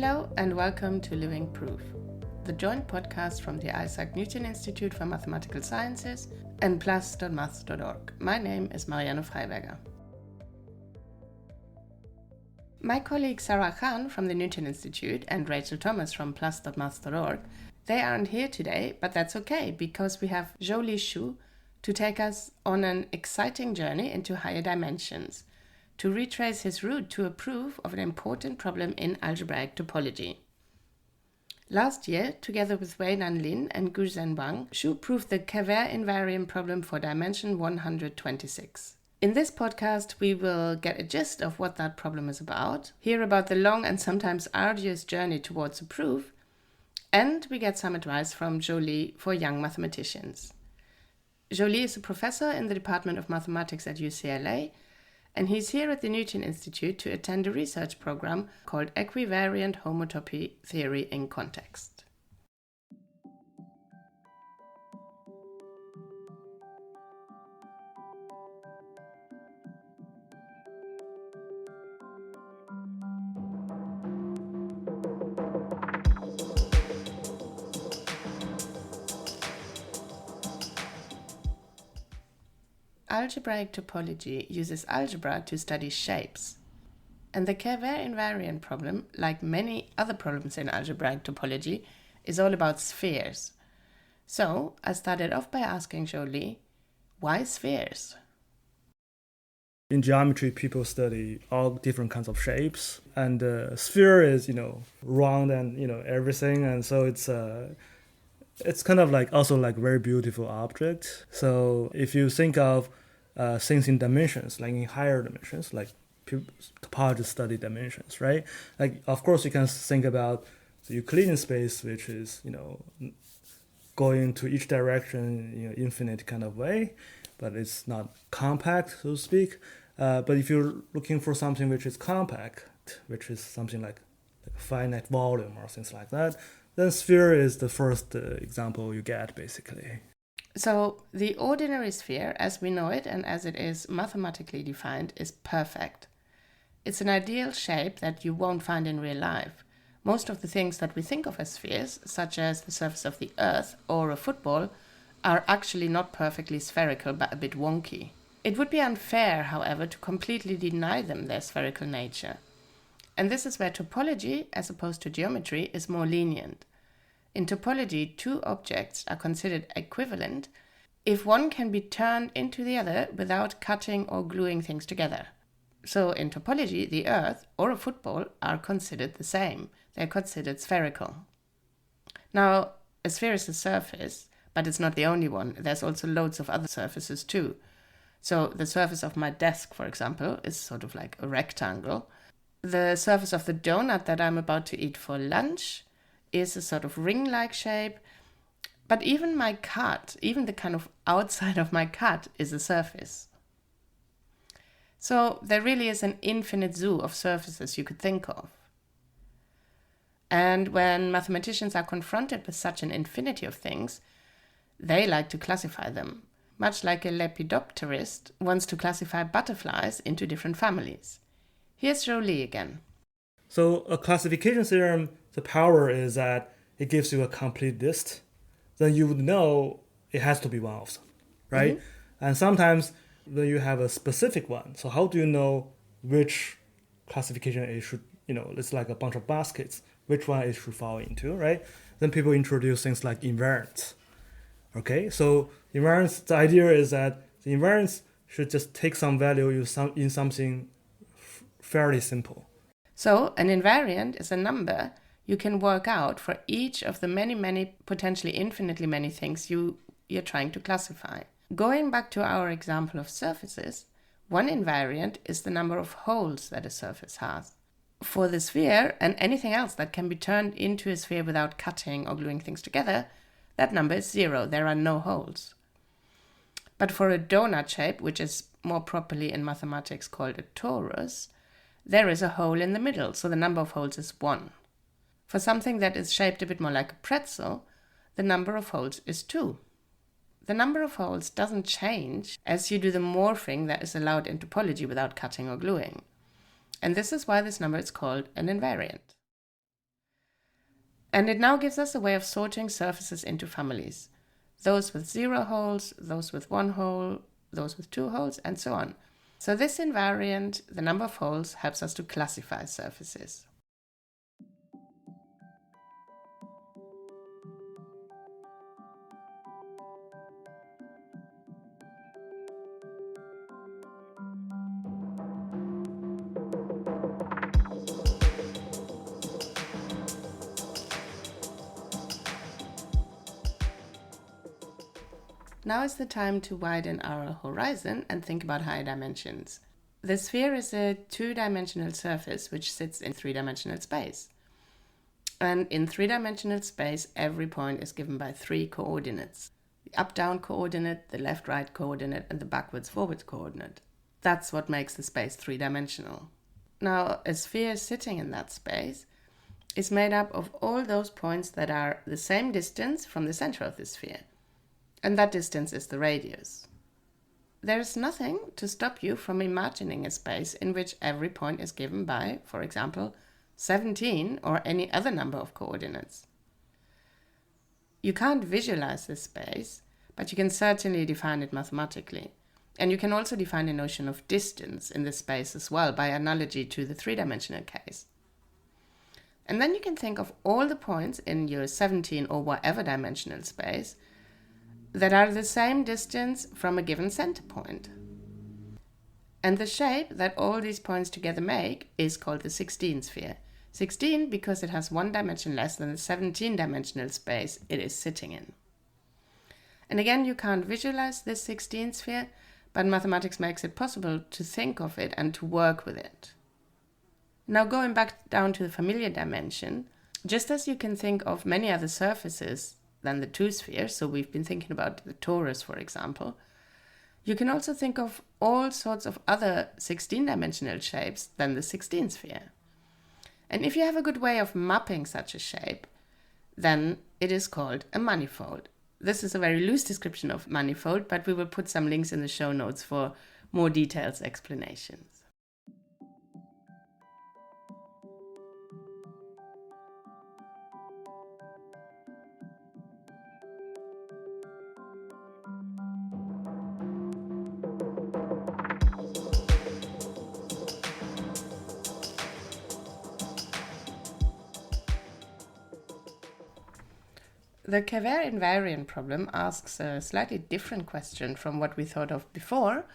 Hello and welcome to Living Proof, the joint podcast from the Isaac Newton Institute for Mathematical Sciences and plus.maths.org. My name is Marianne Freiberger. My colleague Sarah Khan from the Newton Institute and Rachel Thomas from plus.maths.org, they aren't here today, but that's okay because we have Zhouli Xu to take us on an exciting journey into higher dimensions, to retrace his route to a proof of an important problem in algebraic topology. Last year, together with Weinan Lin and Guzhen Wang, Xu proved the Kerver invariant problem for dimension 126. In this podcast, we will get a gist of what that problem is about, hear about the long and sometimes arduous journey towards a proof, and we get some advice from Zhouli for young mathematicians. Zhouli is a professor in the Department of Mathematics at UCLA, and he's here at the Newton Institute to attend a research program called Equivariant Homotopy Theory in Context. Algebraic topology uses algebra to study shapes. And the Kerver invariant problem, like many other problems in algebraic topology, is all about spheres. So I started off by asking Zhouli, why spheres? In geometry, people study all different kinds of shapes, and the sphere is, round and, everything, and so it's kind of like also like very beautiful object. So if you think of things in dimensions, like in higher dimensions, like topologists study dimensions, right? Like, of course, you can think about the Euclidean space, which is, going to each direction, infinite kind of way, but it's not compact, so to speak. But if you're looking for something which is compact, which is something like finite volume or things like that, then sphere is the first example you get, basically. So the ordinary sphere, as we know it and as it is mathematically defined, is perfect. It's an ideal shape that you won't find in real life. Most of the things that we think of as spheres, such as the surface of the Earth or a football, are actually not perfectly spherical but a bit wonky. It would be unfair, however, to completely deny them their spherical nature. And this is where topology, as opposed to geometry, is more lenient. In topology, two objects are considered equivalent if one can be turned into the other without cutting or gluing things together. So in topology, the Earth or a football are considered the same. They're considered spherical. Now, a sphere is a surface, but it's not the only one. There's also loads of other surfaces too. So the surface of my desk, for example, is sort of like a rectangle. The surface of the donut that I'm about to eat for lunch is a sort of ring-like shape. But even my cut, even the kind of outside of my cut is a surface. So there really is an infinite zoo of surfaces you could think of. And when mathematicians are confronted with such an infinity of things, they like to classify them, much like a lepidopterist wants to classify butterflies into different families. Here's Zhouli again. So a classification theorem, the power is that it gives you a complete list. Then you would know it has to be one of them, right? Mm-hmm. And sometimes when you have a specific one, so how do you know which classification it should, it's like a bunch of baskets, which one it should fall into, right? Then people introduce things like invariants. Okay, so invariance, the idea is that the invariance should just take some value in something fairly simple. So an invariant is a number you can work out for each of the many, potentially infinitely many things you're trying to classify. Going back to our example of surfaces, one invariant is the number of holes that a surface has. For the sphere and anything else that can be turned into a sphere without cutting or gluing things together, that number is 0. There are no holes. But for a donut shape, which is more properly in mathematics called a torus, there is a hole in the middle, so the number of holes is 1. For something that is shaped a bit more like a pretzel, the number of holes is 2. The number of holes doesn't change as you do the morphing that is allowed in topology without cutting or gluing. And this is why this number is called an invariant. And it now gives us a way of sorting surfaces into families. Those with 0 holes, those with 1 hole, those with 2 holes, and so on. So this invariant, the number of holes, helps us to classify surfaces. Now is the time to widen our horizon and think about higher dimensions. The sphere is a 2-dimensional surface which sits in 3-dimensional space. And in 3-dimensional space, every point is given by 3 coordinates. The up-down coordinate, the left-right coordinate, and the backwards-forwards coordinate. That's what makes the space 3-dimensional. Now, a sphere sitting in that space is made up of all those points that are the same distance from the center of the sphere. And that distance is the radius. There is nothing to stop you from imagining a space in which every point is given by, for example, 17 or any other number of coordinates. You can't visualize this space, but you can certainly define it mathematically. And you can also define a notion of distance in this space as well by analogy to the 3-dimensional case. And then you can think of all the points in your 17 or whatever dimensional space that are the same distance from a given center point. And the shape that all these points together make is called the 16 sphere. 16 because it has 1 dimension less than the 17-dimensional space it is sitting in. And again, you can't visualize this 16 sphere, but mathematics makes it possible to think of it and to work with it. Now going back down to the familiar dimension, just as you can think of many other surfaces than the 2 spheres, so we've been thinking about the torus, for example, you can also think of all sorts of other 16-dimensional shapes than the 16 sphere. And if you have a good way of mapping such a shape, then it is called a manifold. This is a very loose description of manifold, but we will put some links in the show notes for more detailed explanations. The Cavere invariant problem asks a slightly different question from what we thought of before,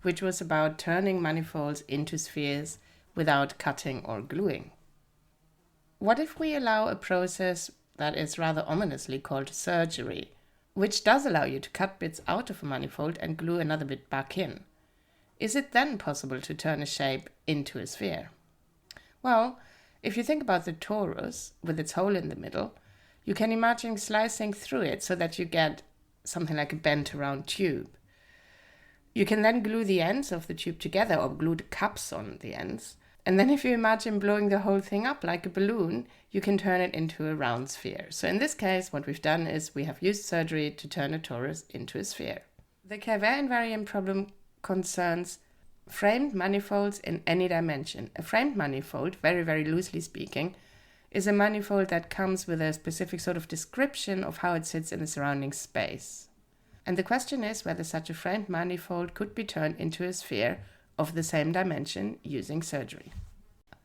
which was about turning manifolds into spheres without cutting or gluing. What if we allow a process that is rather ominously called surgery, which does allow you to cut bits out of a manifold and glue another bit back in? Is it then possible to turn a shape into a sphere? Well, if you think about the torus with its hole in the middle, you can imagine slicing through it so that you get something like a bent around tube. You can then glue the ends of the tube together or glue the cups on the ends. And then if you imagine blowing the whole thing up like a balloon, you can turn it into a round sphere. So in this case, what we've done is we have used surgery to turn a torus into a sphere. The Cavere invariant problem concerns framed manifolds in any dimension. A framed manifold, very, very loosely speaking, is a manifold that comes with a specific sort of description of how it sits in the surrounding space. And the question is whether such a framed manifold could be turned into a sphere of the same dimension using surgery.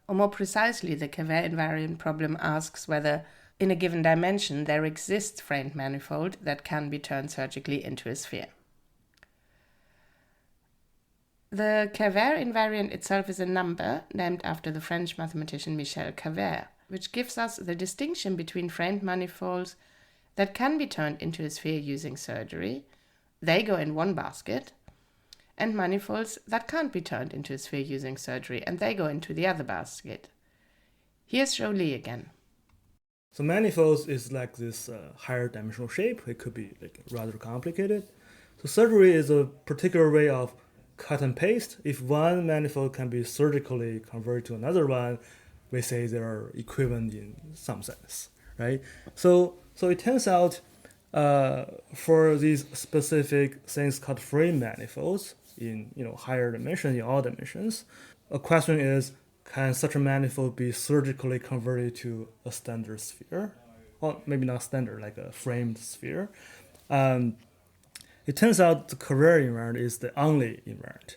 Or more precisely, the Cavere invariant problem asks whether in a given dimension there exists framed manifold that can be turned surgically into a sphere. The Cavere invariant itself is a number named after the French mathematician Michel Cavere, which gives us the distinction between framed manifolds that can be turned into a sphere using surgery, they go in one basket, and manifolds that can't be turned into a sphere using surgery, and they go into the other basket. Here's Zhouli again. So manifolds is like this higher dimensional shape. It could be like rather complicated. So surgery is a particular way of cut and paste. If one manifold can be surgically converted to another one, we say they are equivalent in some sense, right? So it turns out for these specific things called frame manifolds in higher dimension, in all dimensions, a question is, can such a manifold be surgically converted to a standard sphere? well, maybe not standard, like a framed sphere. It turns out the covariant invariant is the only invariant.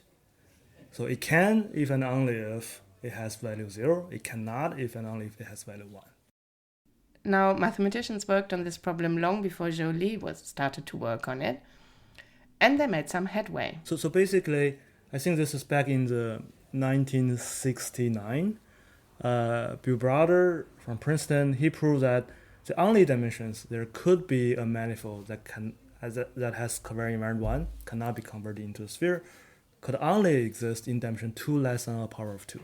So it can if and only if it has value 0. It cannot if and only if it has value 1. Now, mathematicians worked on this problem long before Zhouli started to work on it, and they made some headway. So basically, I think this is back in the 1969. Bill Browder from Princeton, he proved that the only dimensions there could be a manifold that has covariant invariant 1, cannot be converted into a sphere, could only exist in dimension 2 less than a power of 2.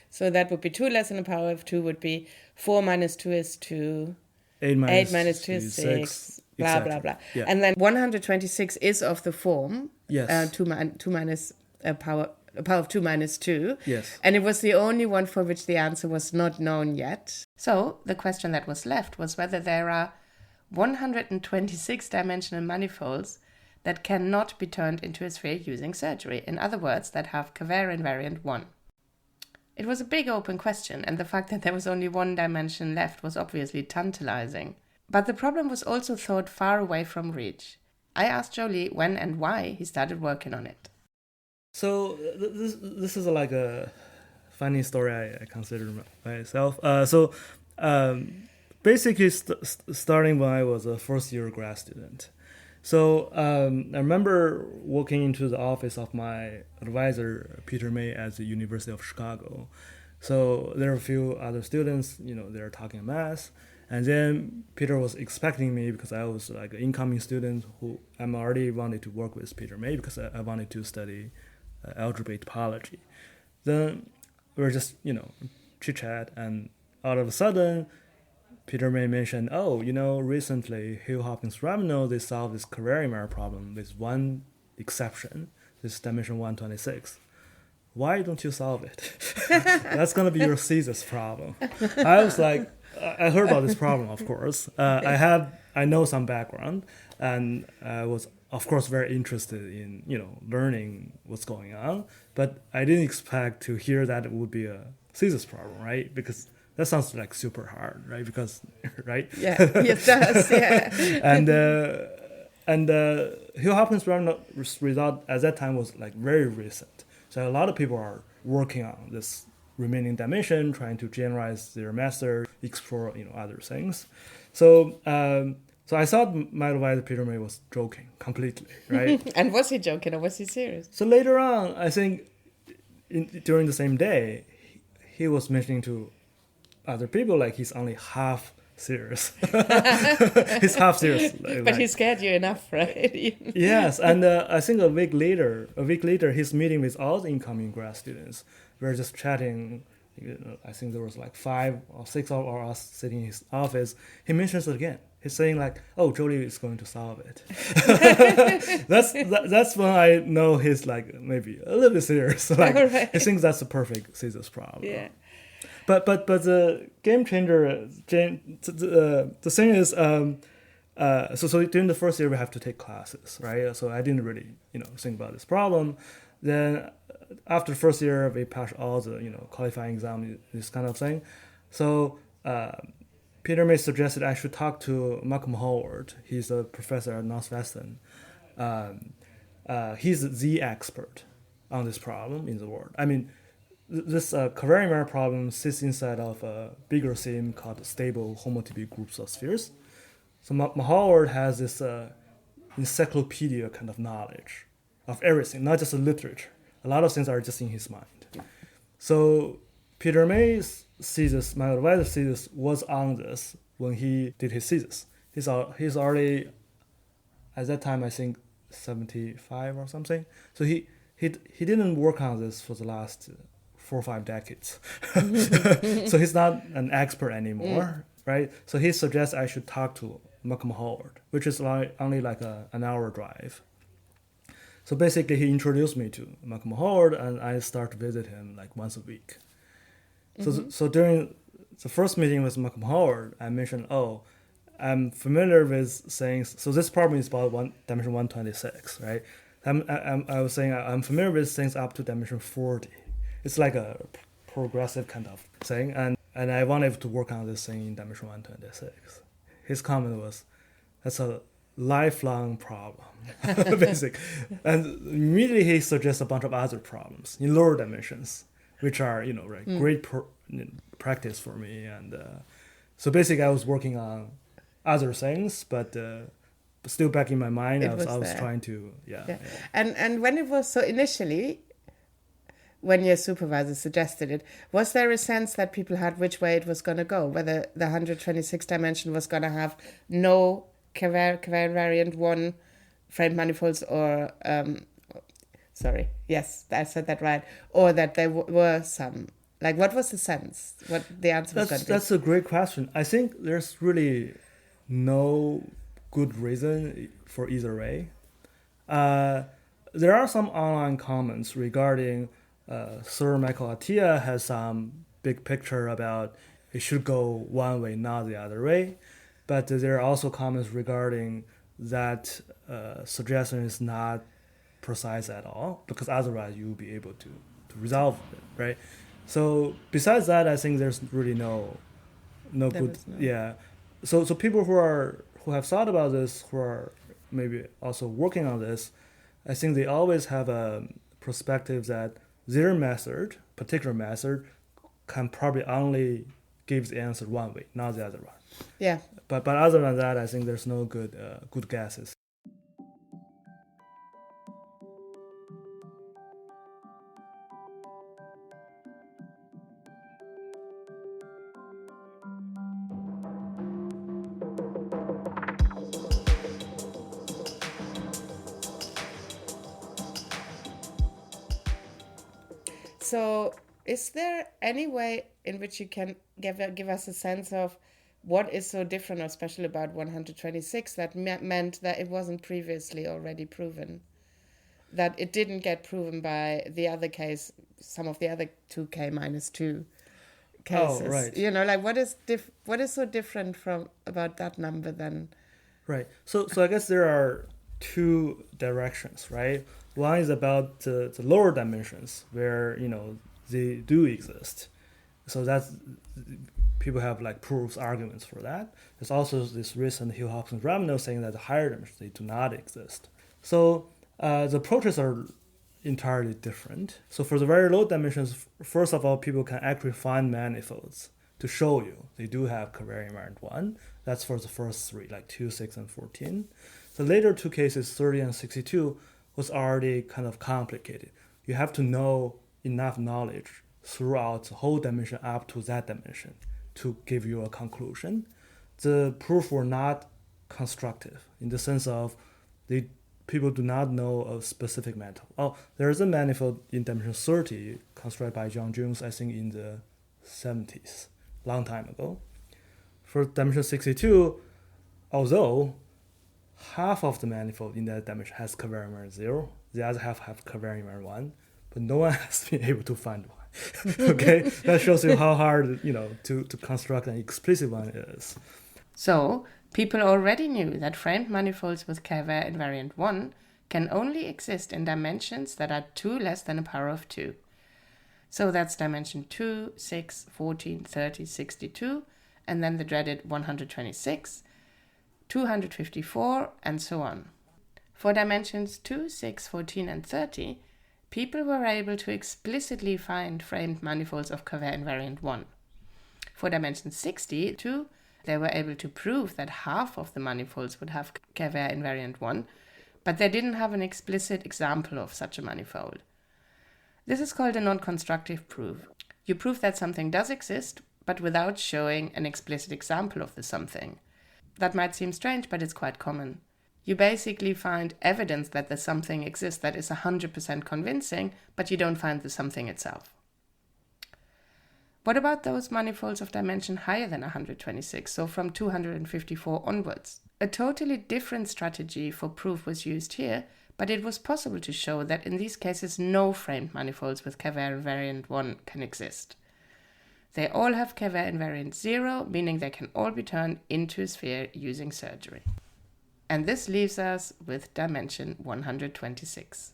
So that would be 2 less than a power of 2 would be 4 minus 2 is 2. 8 minus 2 is 6. Blah, exactly. blah, blah. Yeah. And then 126 is of the form Yes. 2 minus a power of 2 minus 2. Yes. And it was the only one for which the answer was not known yet. So the question that was left was whether there are 126 dimensional manifolds that cannot be turned into a sphere using surgery. In other words, that have covariant invariant 1. It was a big open question, and the fact that there was only one dimension left was obviously tantalizing. But the problem was also thought far away from reach. I asked Zhouli when and why he started working on it. So this is like a funny story I consider myself. Basically starting when I was a first-year grad student. So I remember walking into the office of my advisor, Peter May, at the University of Chicago. So there are a few other students, they're talking math. And then Peter was expecting me because I was like an incoming student who I'm already wanted to work with Peter May because I wanted to study algebraic topology. Then we were just, chit-chat, and out of a sudden, Peter May mentioned, recently Hill-Hopkins-Rabinow, they solved this covariant invariant problem with one exception, this dimension 126. Why don't you solve it? That's going to be your thesis problem. I was like, I heard about this problem, of course. I know some background, and I was, of course, very interested in, learning what's going on. But I didn't expect to hear that it would be a thesis problem, right? Because that sounds like super hard, right? Because, right? Yeah, it does, yeah. and Hill-Hopkins-Rabinow result at that time was like very recent. So a lot of people are working on this remaining dimension, trying to generalize their method, explore, other things. So I thought my advisor Peter May was joking completely, right? And was he joking or was he serious? So later on, I think during the same day, he was mentioning to other people like he's only half serious. He's half serious. But he scared you enough, right? Yes, and I think a week later, he's meeting with all the incoming grad students. We were just chatting. I think there was like 5 or 6 of us sitting in his office. He mentions it again. He's saying like, "Oh, Zhouli is going to solve it." That's when I know he's like maybe a little bit serious. Like right. he thinks that's a perfect thesis problem. Yeah. But the game changer, the thing is, so during the first year we have to take classes, right? So I didn't really think about this problem. Then after first year we pass all the qualifying exam, this kind of thing. So Peter May suggested I should talk to Malcolm Howard. He's a professor at Northwestern. He's the expert on this problem in the world. I mean, this covariant invariant problem sits inside of a bigger theme called stable homotypic groups of spheres. So Howard has this encyclopedia kind of knowledge of everything, not just the literature. A lot of things are just in his mind. So Peter May's thesis, my advisor's thesis, was on this when he did his thesis. He's already, at that time, I think 75 or something. So he didn't work on this for the last 4 or 5 decades. So he's not an expert anymore, right? So he suggests I should talk to Malcolm Howard, which is only like an hour drive. So basically So me to Malcolm Howard, and I start to visit him like once a week. So during the first meeting with Malcolm Howard, I mentioned, I'm familiar with things. So this problem is about dimension 126, right? I was saying I'm familiar with things up to dimension 40. It's like a progressive kind of thing, and I wanted to work on this thing in dimension 126. his comment was, that's a lifelong problem, basic. And immediately he suggests a bunch of other problems in lower dimensions, which are, great practice for me. And so basically I was working on other things, but still back in my mind, I was trying to, yeah. And when it was, so initially, when your supervisor suggested it, was there a sense that people had which way it was going to go? Whether the 126 dimension was going to have no covariant 1 frame manifolds, or sorry, yes, I said that right, or that there were some. Like, what was the sense? What the answer was going to be? That's a great question. I think there's really no good reason for either way. There are some online comments regarding Sir Michael Atiyah has some big picture about it should go one way, not the other way. But there are also comments regarding that suggestion is not precise at all, because otherwise you'll be able to resolve it, right? So besides that, I think there's really no good. Yeah. So people who have thought about this, who are maybe also working on this, I think they always have a perspective that their particular method, can probably only give the answer one way, not the other one. Yeah. But other than that, I think there's no good guesses. So, is there any way in which you can give us a sense of what is so different or special about 126 that meant that it wasn't previously already proven? That it didn't get proven by the other case, some of the other 2K minus 2 cases. Oh, right. Like what is so different about that number than? Right. So I guess there are two directions, right? One is about the lower dimensions where, they do exist. So that's, people have like proofs, arguments for that. There's also this recent Hill Hopkins Ramano saying that the higher dimensions, they do not exist. So the approaches are entirely different. So for the very low dimensions, first of all, people can actually find manifolds to show you they do have covariant invariant 1. That's for the first three, like 2, 6, and 14. The later two cases, 30 and 62, was already kind of complicated. You have to know enough knowledge throughout the whole dimension up to that dimension to give you a conclusion. The proof were not constructive in the sense of people do not know a specific manifold. Oh, there is a manifold in dimension 30 constructed by John Jones, I think in the 70s, long time ago. For dimension 62, although half of the manifold in that dimension has covariant invariant 0, the other half have covariant invariant 1, but no one has been able to find one. Okay, that shows you how hard to construct an explicit one is. So people already knew that framed manifolds with covariant invariant 1 can only exist in dimensions that are 2 less than a power of 2. So that's dimension 2, 6, 14, 30, 62, and then the dreaded 126, 254, and so on. For dimensions 2, 6, 14, and 30, people were able to explicitly find framed manifolds of covariant invariant 1. For dimension 62, they were able to prove that half of the manifolds would have covariant invariant 1, but they didn't have an explicit example of such a manifold. This is called a non-constructive proof. You prove that something does exist, but without showing an explicit example of the something. That might seem strange, but it's quite common. You basically find evidence that the something exists that is 100% convincing, but you don't find the something itself. What about those manifolds of dimension higher than 126, so from 254 onwards? A totally different strategy for proof was used here, but it was possible to show that in these cases no framed manifolds with covariant invariant 1 can exist. They all have covariant invariant 0, meaning they can all be turned into a sphere using surgery. And this leaves us with dimension 126.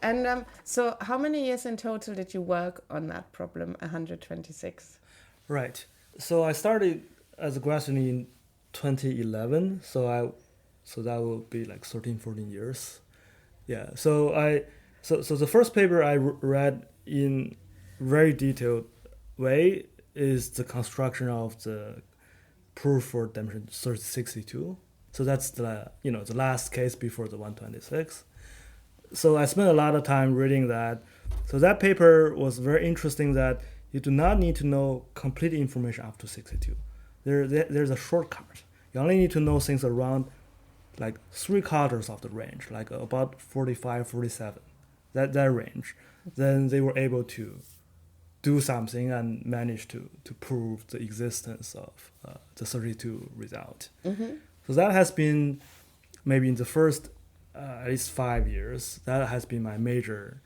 And so how many years in total did you work on that problem, 126? Right. So I started as a grad student in 2011. So that will be like 13, 14 years. Yeah. So the first paper I read in very detailed way is the construction of the proof for dimension 32. So that's the last case before the 126. So I spent a lot of time reading that. So that paper was very interesting that you do not need to know complete information up to 62. There's a shortcut. You only need to know things around like 3/4 of the range, like about 45, 47, that range. Then they were able to do something and manage to prove the existence of the 32 result. Mm-hmm. So that has been maybe in the first at least 5 years, that has been my major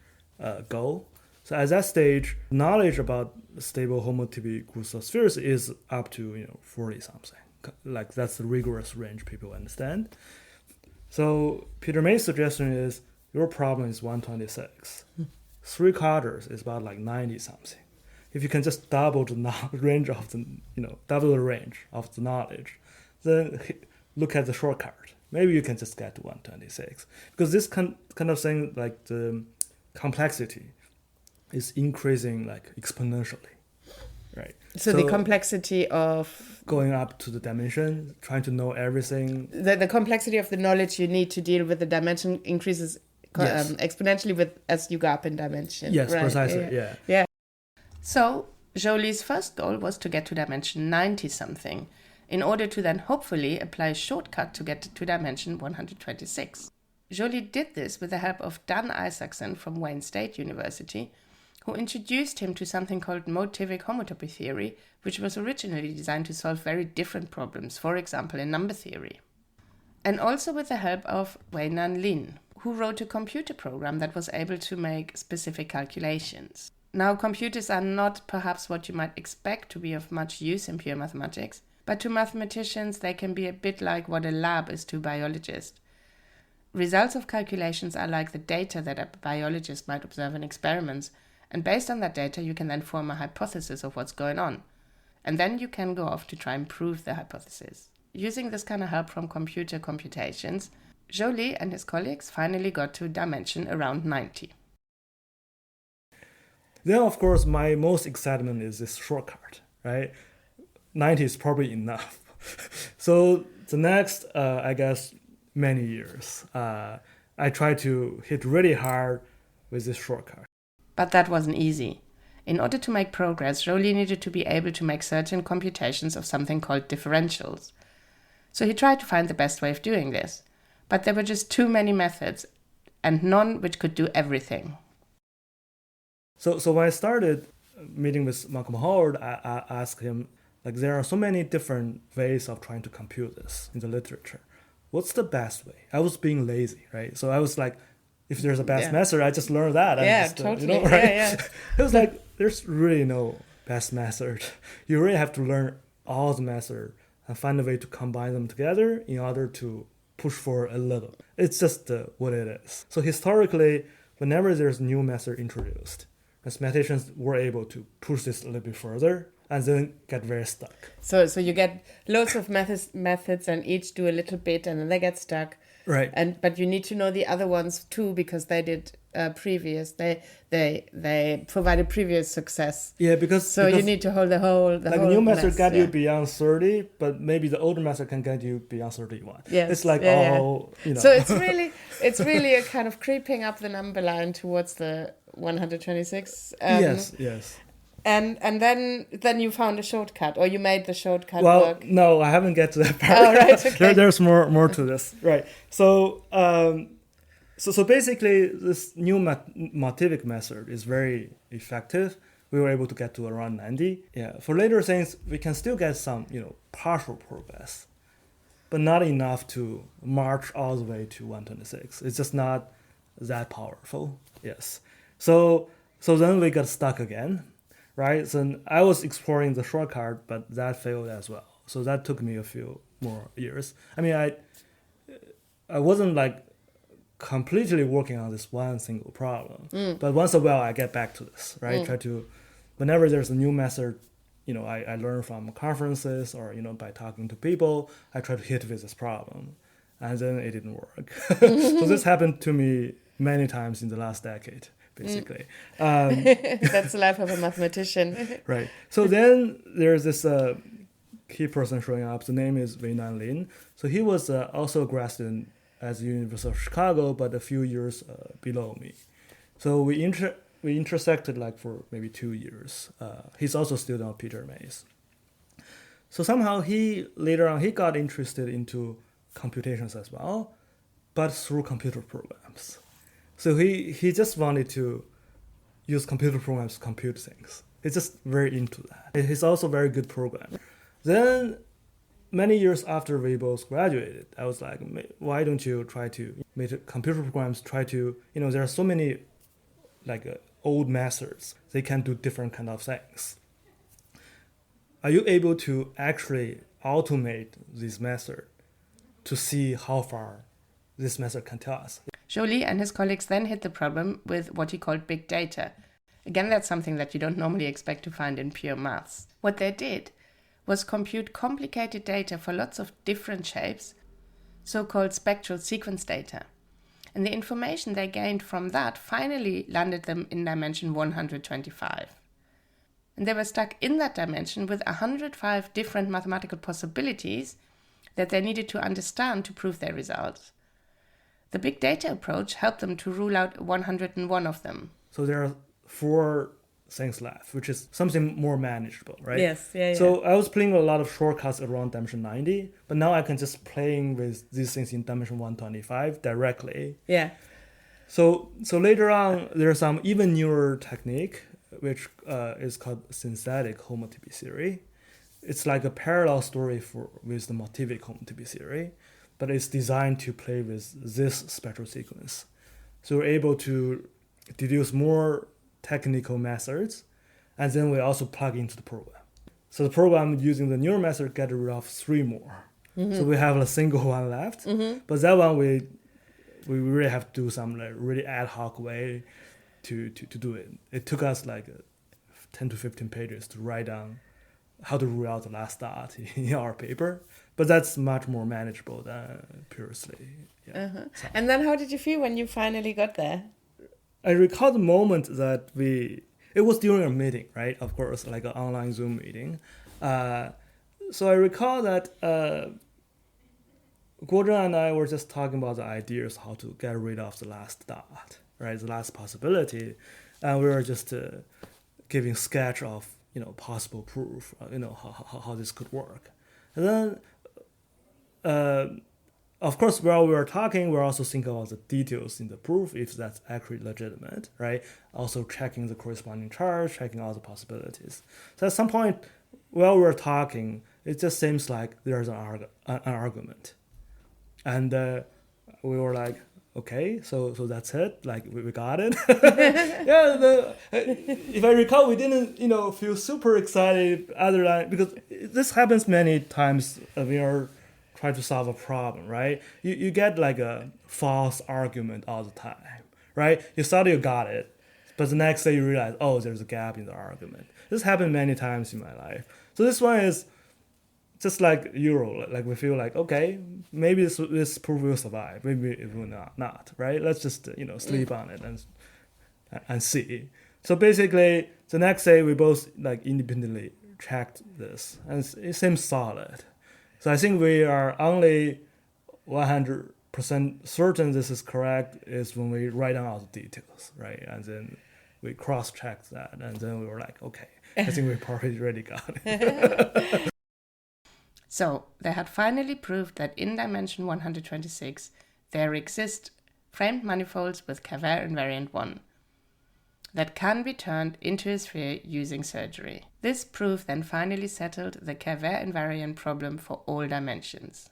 goal. So at that stage, knowledge about stable homotypic groups of spheres is up to 40 something. Like that's the rigorous range people understand. So Peter May's suggestion is your problem is 126. 3/4 is about like 90 something. If you can just double the range of the double the range of the knowledge, then look at the shortcut. Maybe you can just get to 126 because this kind of thing, like the complexity is increasing like exponentially, right? So the complexity of going up to the dimension, trying to know everything. The complexity of the knowledge you need to deal with the dimension increases exponentially as you go up in dimension. Yes, right? Precisely. Yeah. So Zhouli's first goal was to get to dimension 90 something, in order to then hopefully apply a shortcut to get to dimension 126. Zhouli did this with the help of Dan Isaacson from Wayne State University, who introduced him to something called motivic homotopy theory, which was originally designed to solve very different problems, for example in number theory. And also with the help of Weinan Lin, who wrote a computer program that was able to make specific calculations. Now, computers are not perhaps what you might expect to be of much use in pure mathematics, but to mathematicians they can be a bit like what a lab is to biologists. Results of calculations are like the data that a biologist might observe in experiments, and based on that data you can then form a hypothesis of what's going on. And then you can go off to try and prove the hypothesis. Using this kind of help from computer computations, Zhouli and his colleagues finally got to a dimension around 90. Then, of course, my most excitement is this shortcut, right? 90 is probably enough. So the next, I guess, many years, I try to hit really hard with this shortcut. But that wasn't easy. In order to make progress, Zhouli needed to be able to make certain computations of something called differentials. So he tried to find the best way of doing this. But there were just too many methods, and none which could do everything. So when I started meeting with Malcolm Howard, I asked him, like, there are so many different ways of trying to compute this in the literature. What's the best way? I was being lazy, right? So I was like, if there's a best method, I just learn that. Totally. Right? Yeah. It was like, there's really no best method. You really have to learn all the methods and find a way to combine them together in order to push for a little. It's just what it is. So historically, whenever there's new method introduced, mathematicians were able to push this a little bit further and then get very stuck. So you get loads of methods and each do a little bit and then they get stuck. Right. But you need to know the other ones too because they did previous. They provided previous success. Yeah, because you need to hold the whole. The new method got you beyond 30, but maybe the older method can get you beyond 31. Yes. It's like So it's really a kind of creeping up the number line towards the 126. Yes. And then you found a shortcut, or you made the shortcut well, work. No, I haven't get to that part. Oh, right, okay. There's more to this, right? So so basically, this new motivic method is very effective. We were able to get to around 90. Yeah, for later things, we can still get some partial progress, but not enough to march all the way to 126. It's just not that powerful. Yes. So then we got stuck again. Right, so I was exploring the shortcut, but that failed as well. So that took me a few more years. I mean, I wasn't like completely working on this one single problem. But once in a while, I get back to this, right? Try to, whenever there's a new method, I learn from conferences or, by talking to people, I try to hit with this problem. And then it didn't work. So this happened to me many times in the last decade, basically. That's the life of a mathematician. Right. So then there's this key person showing up. The name is Weinan Lin. So he was also a grad student at the University of Chicago, but a few years below me. So we intersected for maybe 2 years. He's also a student of Peter Mays. So somehow later on he got interested into computations as well, but through computer programs. So he just wanted to use computer programs to compute things. He's just very into that. He's also a very good programmer. Then many years after we both graduated, I was like, why don't you try to make computer programs try to, there are so many old methods. They can do different kind of things. Are you able to actually automate this method to see how far this method can tell us? Zhouli and his colleagues then hit the problem with what he called big data. Again, that's something that you don't normally expect to find in pure maths. What they did was compute complicated data for lots of different shapes, so-called spectral sequence data. And the information they gained from that finally landed them in dimension 125. And they were stuck in that dimension with 105 different mathematical possibilities that they needed to understand to prove their results. The big data approach helped them to rule out 101 of them. So there are 4 things left, which is something more manageable, right? Yes, yeah. So I was playing a lot of shortcuts around dimension 90, but now I can just playing with these things in dimension 125 directly. Yeah. So later on, there's some even newer technique, which is called synthetic homotopy theory. It's like a parallel story with the motivic homotopy theory, but it's designed to play with this spectral sequence. So we're able to deduce more technical methods, and then we also plug into the program. So the program using the newer method get rid of 3 more. So we have a single one left, but that one we really have to do some really ad hoc way to do it. It took us 10 to 15 pages to write down how to rule out the last dot in our paper, but that's much more manageable than purely. Yeah. And then how did you feel when you finally got there? I recall the moment that it was during a meeting, right? Of course, like an online Zoom meeting. So I recall that Guozhen and I were just talking about the ideas how to get rid of the last dot, right? The last possibility. And we were just giving sketch of, possible proof, how this could work. And then, of course, while we were talking, we're also thinking about the details in the proof, if that's actually legitimate, right? Also checking the corresponding charge, checking all the possibilities. So at some point, while we were talking, it just seems like there's an argument. And we were like, okay, so that's it. We got it. Yeah. If I recall, we didn't, feel super excited other than because this happens many times when we are trying to solve a problem, right? You get a false argument all the time, right? You thought you got it, but the next day you realize, oh, there's a gap in the argument. This happened many times in my life. So this one is just like Euro, we feel like, okay, maybe this proof will survive, maybe it will not, right? Let's just sleep on it and see. So basically, the next day we both independently checked this, and it seems solid. So I think we are only 100% certain this is correct is when we write down all the details, right? And then we cross-check that, and then we were like, okay, I think we probably already got it. So they had finally proved that in dimension 126 there exist framed manifolds with Kervère invariant 1 that can be turned into a sphere using surgery. This proof then finally settled the Kervère invariant problem for all dimensions.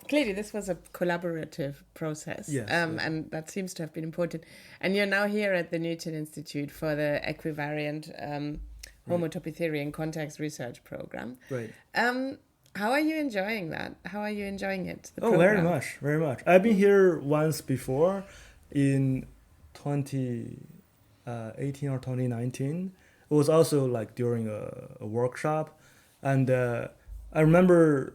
Clearly, this was a collaborative process, Yes, and that seems to have been important. And you're now here at the Newton Institute for the Equivariant Homotopy Theory and Context Research Program. Right. How are you enjoying that? How are you enjoying it? The Very program? much, very much. I've been here once before in 2018 or 2019. It was also like during a workshop, and I remember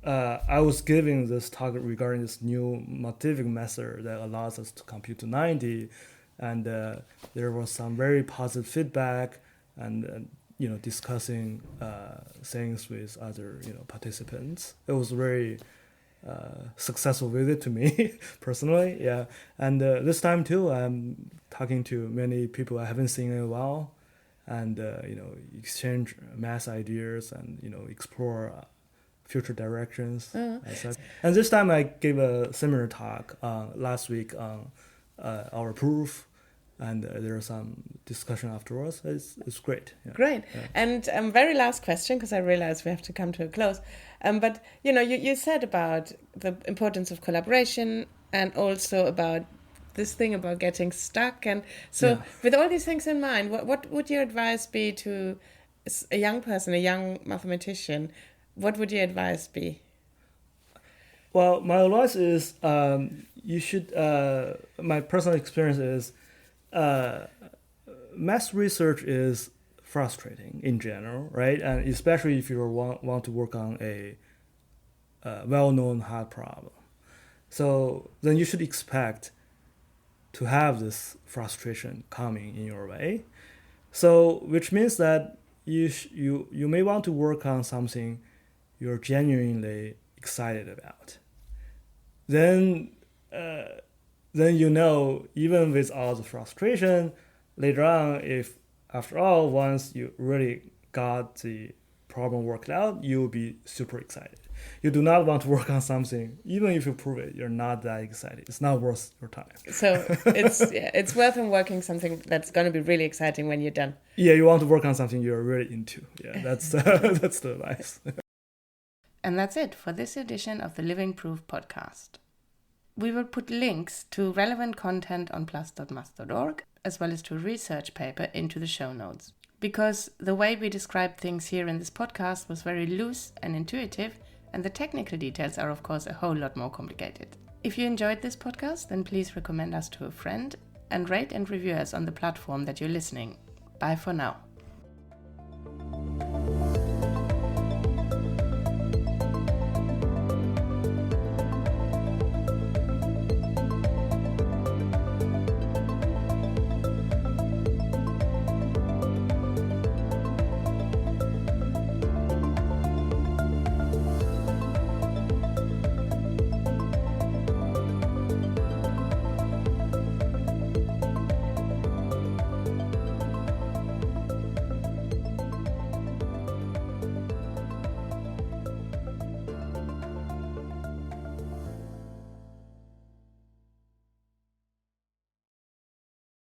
I was giving this talk regarding this new motivic method that allows us to compute to 90, and there was some very positive feedback, and discussing things with other participants. It was very successful visit to me personally, yeah. And this time too, I'm talking to many people I haven't seen in a while, and exchange math ideas and explore future directions. And this time I gave a similar talk last week on our proof, and there was some discussion afterwards. It's great. Yeah. Great. Yeah. And very last question, because I realize we have to come to a close. But you said about the importance of collaboration and also about this thing about getting stuck. And so with all these things in mind, what would your advice be to a young person, a young mathematician? What would your advice be? Well, my advice is you should, my personal experience is math research is frustrating in general, right? And especially if you want to work on a well-known hard problem. So then you should expect to have this frustration coming in your way. So which means that you may want to work on something you're genuinely excited about. Then even with all the frustration, later on, if after all, once you really got the problem worked out, you'll be super excited. You do not want to work on something, even if you prove it, you're not that excited. It's not worth your time. So it's worth working something that's going to be really exciting when you're done. Yeah, you want to work on something you're really into. Yeah, that's that's the advice. And that's it for this edition of the Living Proof podcast. We will put links to relevant content on plus.math.org, as well as to a research paper into the show notes. Because the way we describe things here in this podcast was very loose and intuitive, and the technical details are, of course, a whole lot more complicated. If you enjoyed this podcast, then please recommend us to a friend and rate and review us on the platform that you're listening. Bye for now.